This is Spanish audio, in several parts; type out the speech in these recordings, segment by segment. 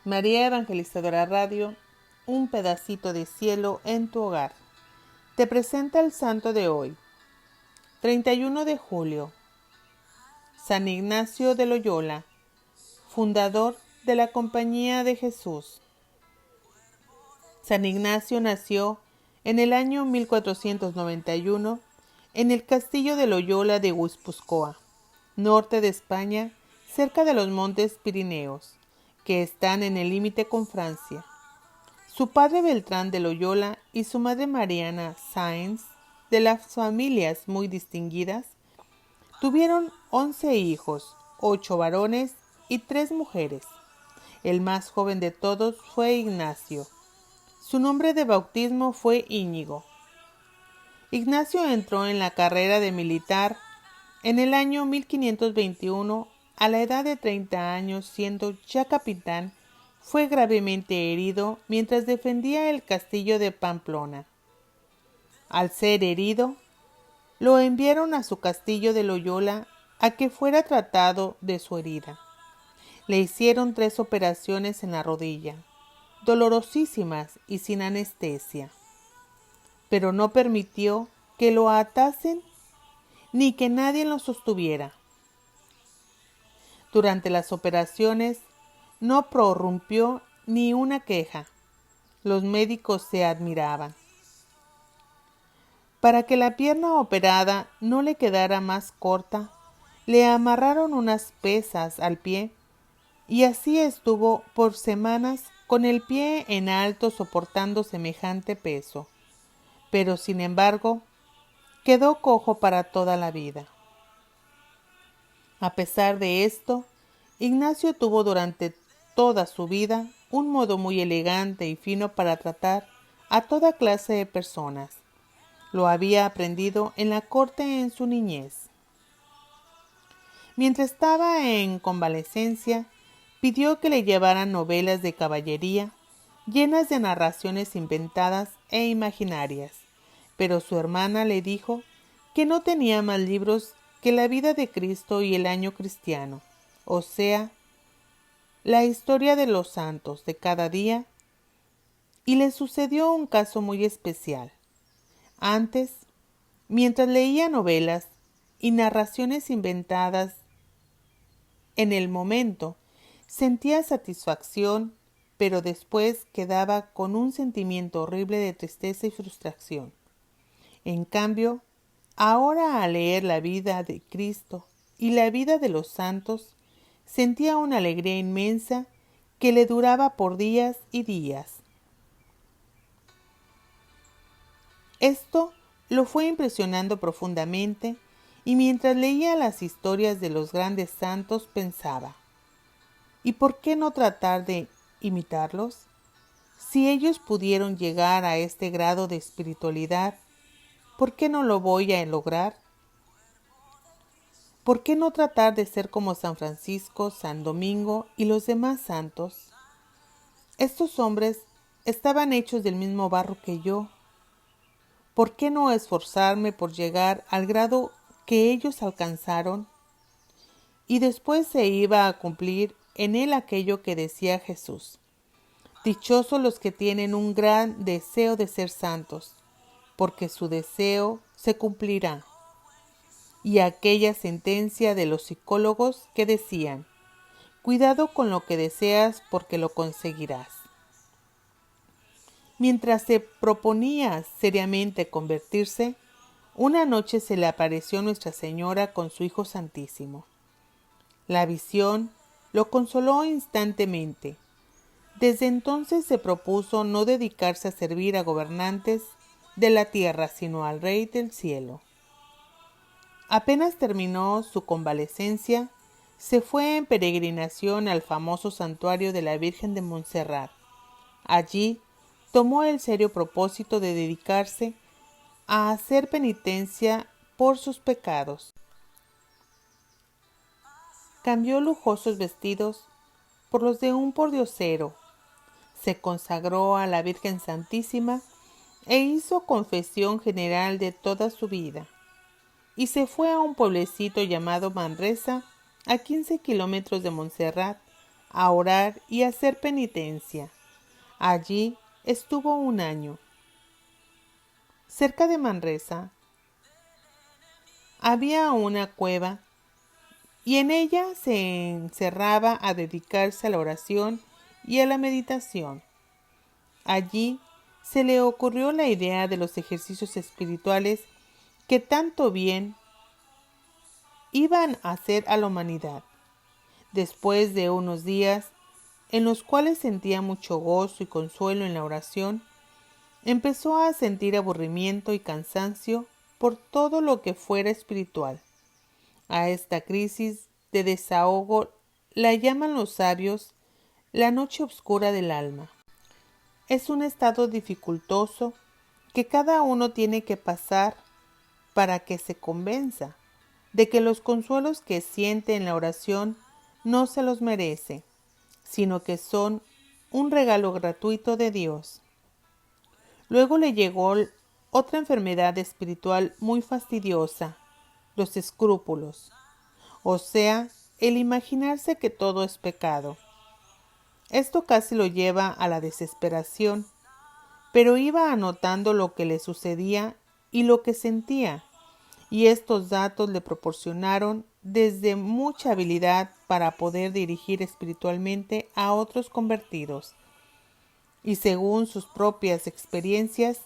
María Evangelizadora Radio, un pedacito de cielo en tu hogar. Te presenta el santo de hoy, 31 de julio, San Ignacio de Loyola, fundador de la Compañía de Jesús. San Ignacio nació en el año 1491 en el castillo de Loyola de Guipúzcoa, norte de España, cerca de los montes Pirineos, que están en el límite con Francia. Su padre Beltrán de Loyola y su madre Mariana Sáenz, de las familias muy distinguidas, tuvieron 11 hijos, 8 varones y 3 mujeres. El más joven de todos fue Ignacio. Su nombre de bautismo fue Íñigo. Ignacio entró en la carrera de militar en el año 1521. A la edad de 30 años, siendo ya capitán, fue gravemente herido mientras defendía el castillo de Pamplona. Al ser herido, lo enviaron a su castillo de Loyola a que fuera tratado de su herida. Le hicieron 3 operaciones en la rodilla, dolorosísimas y sin anestesia, pero no permitió que lo atasen ni que nadie lo sostuviera. Durante las operaciones no prorrumpió ni una queja. Los médicos se admiraban. Para que la pierna operada no le quedara más corta, le amarraron unas pesas al pie y así estuvo por semanas con el pie en alto soportando semejante peso. Pero sin embargo, quedó cojo para toda la vida. A pesar de esto, Ignacio tuvo durante toda su vida un modo muy elegante y fino para tratar a toda clase de personas. Lo había aprendido en la corte en su niñez. Mientras estaba en convalecencia, pidió que le llevaran novelas de caballería llenas de narraciones inventadas e imaginarias, pero su hermana le dijo que no tenía más libros que la vida de Cristo y el año cristiano, o sea, la historia de los santos de cada día, y le sucedió un caso muy especial. Antes, mientras leía novelas y narraciones inventadas, en el momento sentía satisfacción, pero después quedaba con un sentimiento horrible de tristeza y frustración. En cambio, ahora al leer la vida de Cristo y la vida de los santos, sentía una alegría inmensa que le duraba por días y días. Esto lo fue impresionando profundamente y mientras leía las historias de los grandes santos pensaba, ¿y por qué no tratar de imitarlos? Si ellos pudieron llegar a este grado de espiritualidad, ¿por qué no lo voy a lograr? ¿Por qué no tratar de ser como San Francisco, San Domingo y los demás santos? Estos hombres estaban hechos del mismo barro que yo. ¿Por qué no esforzarme por llegar al grado que ellos alcanzaron? Y después se iba a cumplir en él aquello que decía Jesús. Dichosos los que tienen un gran deseo de ser santos, porque su deseo se cumplirá. Y aquella sentencia de los psicólogos que decían, cuidado con lo que deseas porque lo conseguirás. Mientras se proponía seriamente convertirse, una noche se le apareció Nuestra Señora con su Hijo Santísimo. La visión lo consoló instantáneamente. Desde entonces se propuso no dedicarse a servir a gobernantes de la tierra, sino al Rey del cielo. Apenas terminó su convalecencia, se fue en peregrinación al famoso santuario de la Virgen de Montserrat. Allí tomó el serio propósito de dedicarse a hacer penitencia por sus pecados. Cambió lujosos vestidos por los de un pordiosero, se consagró a la Virgen Santísima e hizo confesión general de toda su vida, y se fue a un pueblecito llamado Manresa, a 15 kilómetros de Montserrat, a orar y a hacer penitencia. Allí estuvo 1 año. Cerca de Manresa había una cueva y en ella se encerraba a dedicarse a la oración y a la meditación. Allí se le ocurrió la idea de los ejercicios espirituales que tanto bien iban a hacer a la humanidad. Después de unos días en los cuales sentía mucho gozo y consuelo en la oración, empezó a sentir aburrimiento y cansancio por todo lo que fuera espiritual. A esta crisis de desahogo la llaman los sabios la noche oscura del alma. Es un estado dificultoso que cada uno tiene que pasar para que se convenza de que los consuelos que siente en la oración no se los merece, sino que son un regalo gratuito de Dios. Luego le llegó otra enfermedad espiritual muy fastidiosa, los escrúpulos, o sea, el imaginarse que todo es pecado. Esto casi lo lleva a la desesperación, pero iba anotando lo que le sucedía y lo que sentía, y estos datos le proporcionaron desde mucha habilidad para poder dirigir espiritualmente a otros convertidos, y según sus propias experiencias,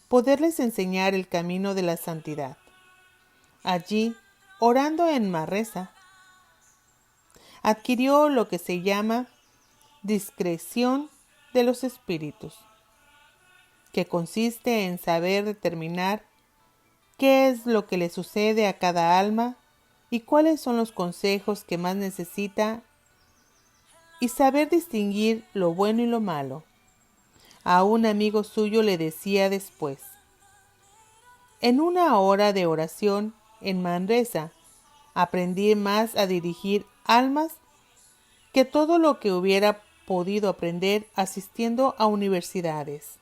poderles enseñar el camino de la santidad. Allí, orando en Manresa, adquirió lo que se llama discreción de los espíritus, que consiste en saber determinar qué es lo que le sucede a cada alma y cuáles son los consejos que más necesita, y saber distinguir lo bueno y lo malo. A un amigo suyo le decía después: en 1 hora de oración en Manresa aprendí más a dirigir almas que todo lo que hubiera podido aprender asistiendo a universidades.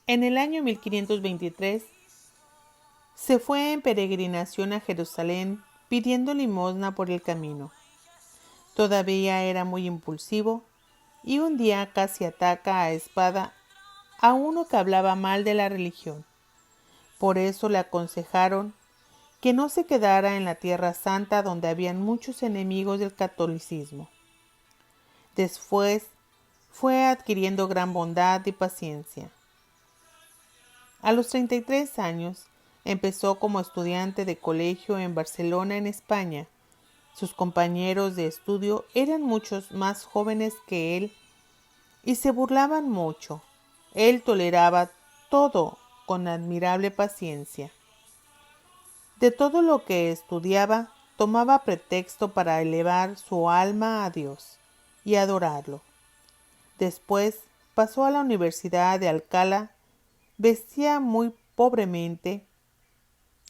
En el año 1523 se fue en peregrinación a Jerusalén pidiendo limosna por el camino. Todavía era muy impulsivo y un día casi ataca a espada a uno que hablaba mal de la religión. Por eso le aconsejaron que no se quedara en la Tierra Santa, donde habían muchos enemigos del catolicismo. Después fue adquiriendo gran bondad y paciencia. A los 33 años empezó como estudiante de colegio en Barcelona, en España. Sus compañeros de estudio eran muchos más jóvenes que él y se burlaban mucho. Él toleraba todo con admirable paciencia. De todo lo que estudiaba, tomaba pretexto para elevar su alma a Dios y adorarlo. Después pasó a la Universidad de Alcalá, vestía muy pobremente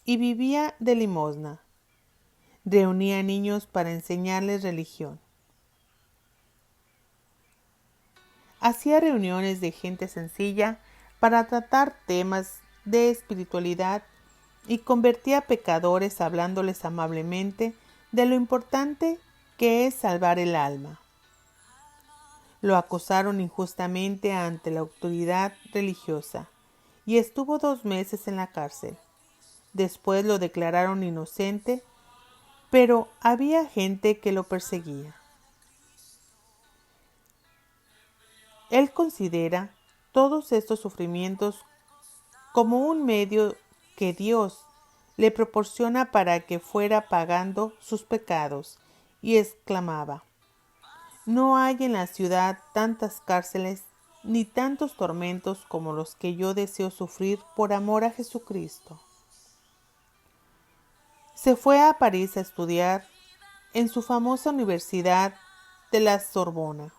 y vivía de limosna. Reunía niños para enseñarles religión. Hacía reuniones de gente sencilla para tratar temas de espiritualidad y convertía a pecadores hablándoles amablemente de lo importante que es salvar el alma. Lo acusaron injustamente ante la autoridad religiosa y estuvo 2 meses en la cárcel. Después lo declararon inocente, pero había gente que lo perseguía. Él considera todos estos sufrimientos como un medio que Dios le proporciona para que fuera pagando sus pecados, y exclamaba: no hay en la ciudad tantas cárceles ni tantos tormentos como los que yo deseo sufrir por amor a Jesucristo. Se fue a París a estudiar en su famosa Universidad de la Sorbona.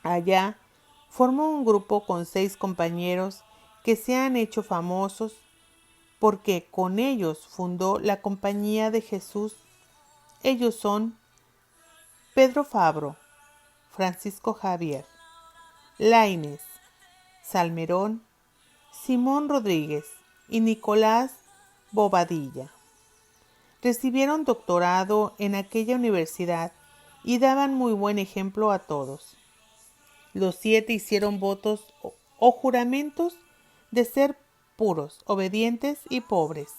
Allá formó un grupo con 6 compañeros que se han hecho famosos porque con ellos fundó la Compañía de Jesús. Ellos son Pedro Fabro, Francisco Javier, Laínez, Salmerón, Simón Rodríguez y Nicolás Bobadilla. Recibieron doctorado en aquella universidad y daban muy buen ejemplo a todos. Los 7 hicieron votos o juramentos de ser puros, obedientes y pobres.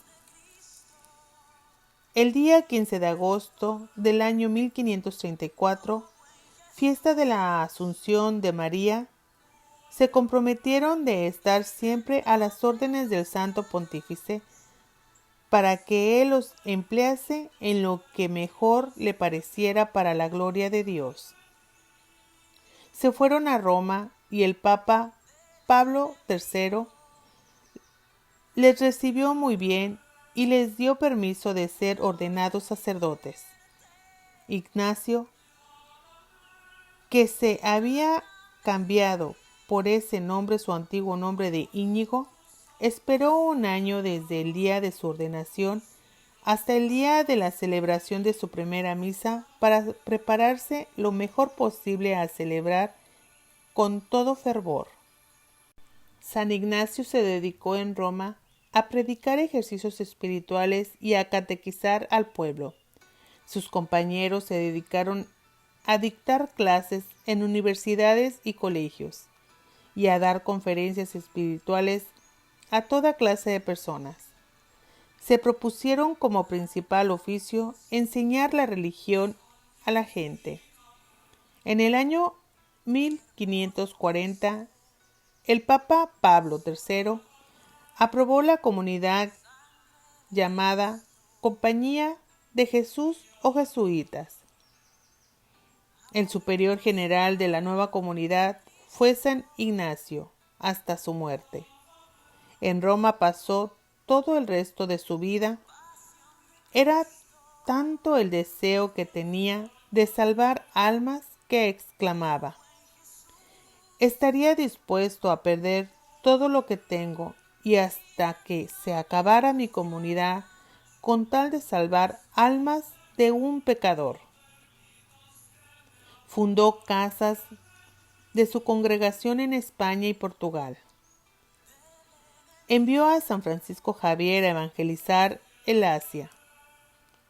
El día 15 de agosto del año 1534, fiesta de la Asunción de María, se comprometieron de estar siempre a las órdenes del Santo Pontífice para que él los emplease en lo que mejor le pareciera para la gloria de Dios. Se fueron a Roma y el Papa Pablo III les recibió muy bien y les dio permiso de ser ordenados sacerdotes. Ignacio, que se había cambiado por ese nombre su antiguo nombre de Íñigo, esperó un año desde el día de su ordenación hasta el día de la celebración de su primera misa para prepararse lo mejor posible a celebrar con todo fervor. San Ignacio se dedicó en Roma a predicar ejercicios espirituales y a catequizar al pueblo. Sus compañeros se dedicaron a dictar clases en universidades y colegios y a dar conferencias espirituales a toda clase de personas. Se propusieron como principal oficio enseñar la religión a la gente. En el año 1540, el Papa Pablo III aprobó la comunidad llamada Compañía de Jesús o Jesuitas. El superior general de la nueva comunidad fue San Ignacio hasta su muerte. En Roma pasó todo el resto de su vida. Era tanto el deseo que tenía de salvar almas que exclamaba: estaría dispuesto a perder todo lo que tengo y hasta que se acabara mi comunidad con tal de salvar almas de un pecador. Fundó casas de su congregación en España y Portugal. Envió a San Francisco Javier a evangelizar el Asia.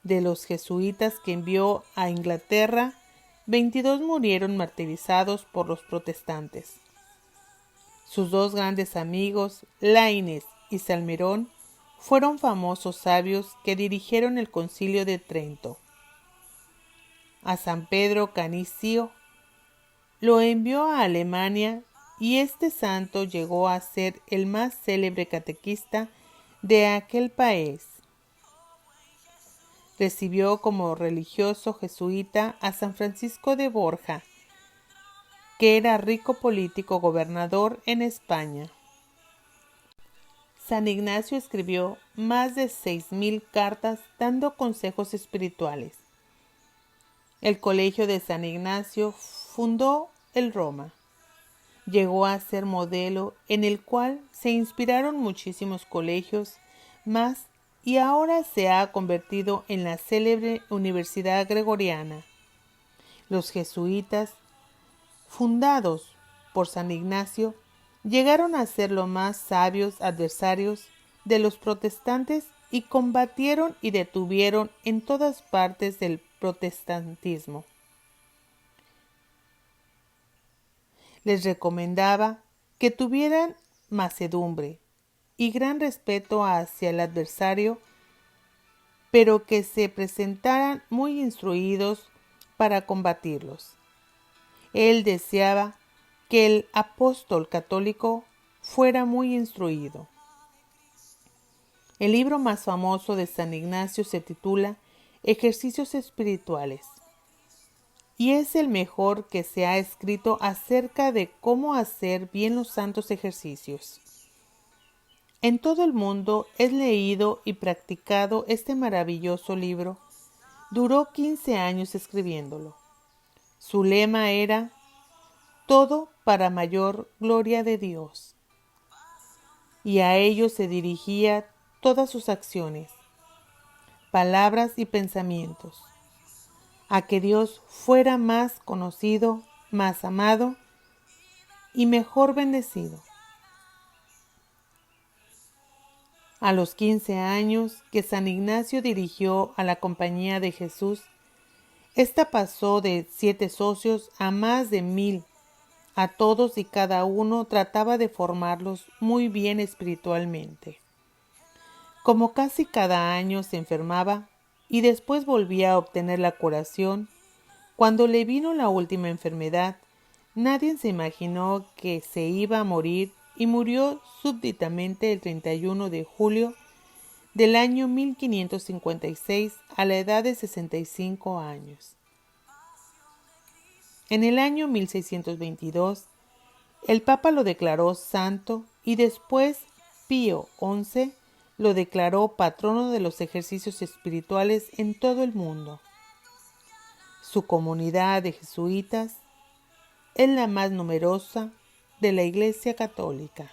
De los jesuitas que envió a Inglaterra, 22 murieron martirizados por los protestantes. Sus dos grandes amigos, Laínez y Salmerón, fueron famosos sabios que dirigieron el Concilio de Trento. A San Pedro Canicio lo envió a Alemania y este santo llegó a ser el más célebre catequista de aquel país. Recibió como religioso jesuita a San Francisco de Borja, que era rico político gobernador en España. San Ignacio escribió más de 6,000 cartas dando consejos espirituales. El Colegio de San Ignacio fundó el Roma. Llegó a ser modelo en el cual se inspiraron muchísimos colegios más y ahora se ha convertido en la célebre Universidad Gregoriana. Los jesuitas, fundados por San Ignacio, llegaron a ser los más sabios adversarios de los protestantes y combatieron y detuvieron en todas partes del protestantismo. Les recomendaba que tuvieran mansedumbre y gran respeto hacia el adversario, pero que se presentaran muy instruidos para combatirlos. Él deseaba que el apóstol católico fuera muy instruido. El libro más famoso de San Ignacio se titula Ejercicios Espirituales y es el mejor que se ha escrito acerca de cómo hacer bien los santos ejercicios. En todo el mundo es leído y practicado este maravilloso libro. Duró 15 años escribiéndolo. Su lema era: todo para mayor gloria de Dios. Y a ello se dirigía todas sus acciones, palabras y pensamientos, a que Dios fuera más conocido, más amado y mejor bendecido. A los 15 años que San Ignacio dirigió a la Compañía de Jesús, Esta pasó de 7 socios a más de 1000. A todos y cada uno trataba de formarlos muy bien espiritualmente. Como casi cada año se enfermaba y después volvía a obtener la curación, cuando le vino la última enfermedad, nadie se imaginó que se iba a morir y murió súbitamente el 31 de julio del año 1556 a la edad de 65 años. En el año 1622, el Papa lo declaró santo y después Pío XI lo declaró patrono de los ejercicios espirituales en todo el mundo. Su comunidad de jesuitas es la más numerosa de la Iglesia Católica.